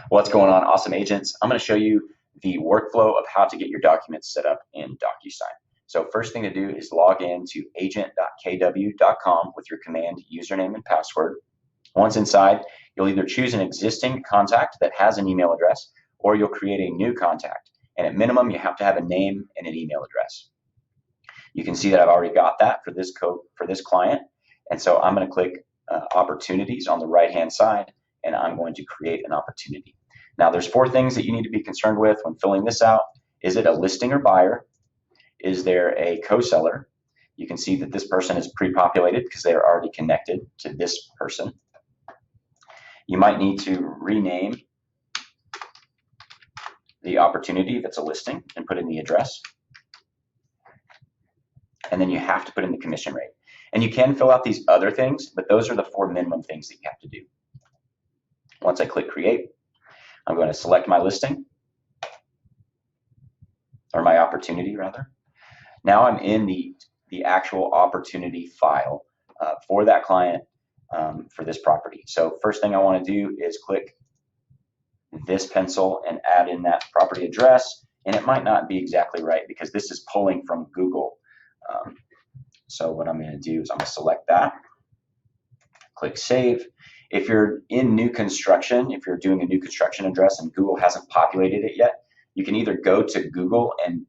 What's going on, awesome agents? I'm going to show you the workflow of how to get your documents set up in DocuSign. So first thing to do is log in to agent.kw.com with your command username and password. Once inside, you'll either choose an existing contact that has an email address, or you'll create a new contact. And at minimum, you have to have a name and an email address. You can see that I've already got that for this code for this client. And so I'm going to click opportunities on the right-hand side, and I'm going to create an opportunity. Now, there's 4 things that you need to be concerned with when filling this out. Is it a listing or buyer? Is there a co-seller? You can see that this person is pre-populated because they're already connected to this person. You might need to rename the opportunity if it's a listing and put in the address. And then you have to put in the commission rate. And you can fill out these other things, but those are the 4 minimum things that you have to do. Once I click create, I'm going to select my listing, or my opportunity rather. Now I'm in the actual opportunity file for that client for this property. So first thing I want to do is click this pencil and add in that property address. And it might not be exactly right because this is pulling from Google. So what I'm going to do is I'm going to select that, click save. If you're in new construction, if you're doing a new construction address and Google hasn't populated it yet, you can either go to Google and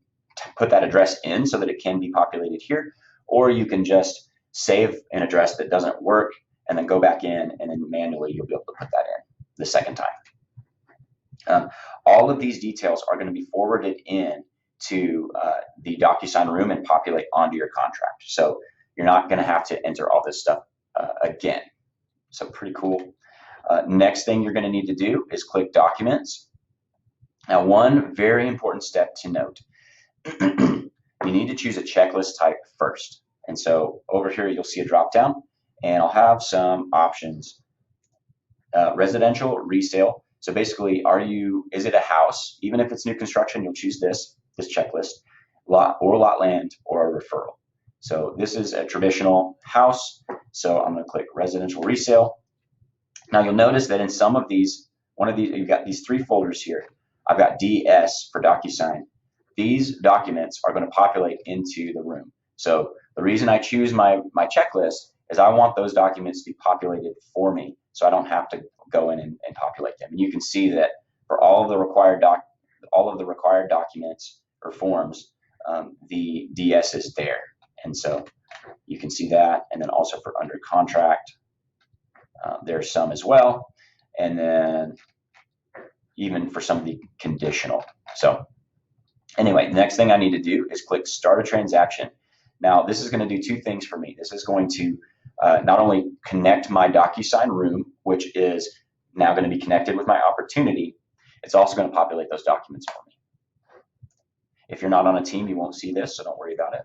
put that address in so that it can be populated here, or you can just save an address that doesn't work and then go back in, and then manually you'll be able to put that in the second time. All of these details are going to be forwarded in to the DocuSign room and populate onto your contract. So you're not going to have to enter all this stuff again. So pretty cool. Next thing you're going to need to do is click Documents. Now, one very important step to note, you need to choose a checklist type first. And so over here, you'll see a drop down, and I'll have some options. Residential, resale. So basically, is it a house? Even if it's new construction, you'll choose this checklist, lot land, or a referral. So this is a traditional house. So I'm going to click residential resale. Now you'll notice that in some of these, you've got these 3 folders here. I've got DS for DocuSign. These documents are going to populate into the room. So the reason I choose my checklist is I want those documents to be populated for me, so I don't have to go in and populate them. And you can see that for all of the required documents or forms, the DS is there. And so you can see that. And then also for under contract, there's some as well. And then even for some of the conditional. So anyway, the next thing I need to do is click Start a Transaction. Now, this is going to do 2 things for me. This is going to not only connect my DocuSign room, which is now going to be connected with my opportunity, it's also going to populate those documents for me. If you're not on a team, you won't see this, so don't worry about it.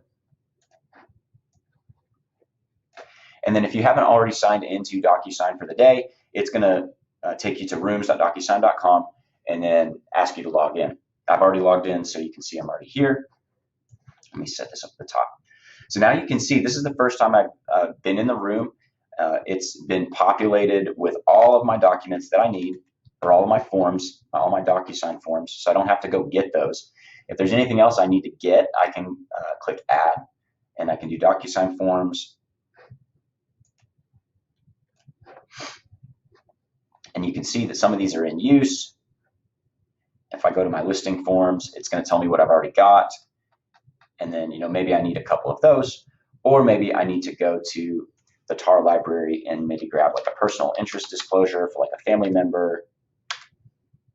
And then if you haven't already signed into DocuSign for the day, it's going to take you to rooms.docusign.com and then ask you to log in. I've already logged in, so you can see I'm already here. Let me set this up at the top. So now you can see this is the first time I've been in the room. It's been populated with all of my documents that I need, or all of my forms, all my DocuSign forms, so I don't have to go get those. If there's anything else I need to get, I can click Add, and I can do DocuSign forms. And you can see that some of these are in use. If I go to my listing forms, it's going to tell me what I've already got. And then, maybe I need a couple of those, or maybe I need to go to the TAR library and maybe grab like a personal interest disclosure for like a family member,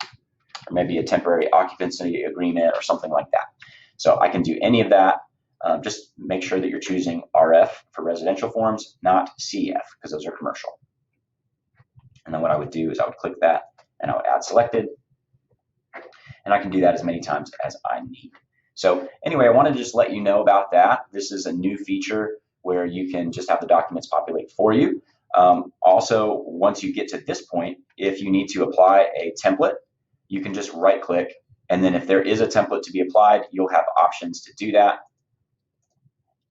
or maybe a temporary occupancy agreement or something like that. So I can do any of that. Just make sure that you're choosing RF for residential forms, not CF, because those are commercial. And then what I would do is I would click that and I would add selected. And I can do that as many times as I need. So anyway, I wanted to just let you know about that. This is a new feature where you can just have the documents populate for you. Also, once you get to this point, if you need to apply a template, you can just right click. And then if there is a template to be applied, you'll have options to do that.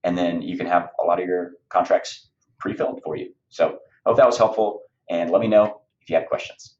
And then you can have a lot of your contracts pre-filled for you. So I hope that was helpful. And let me know if you have questions.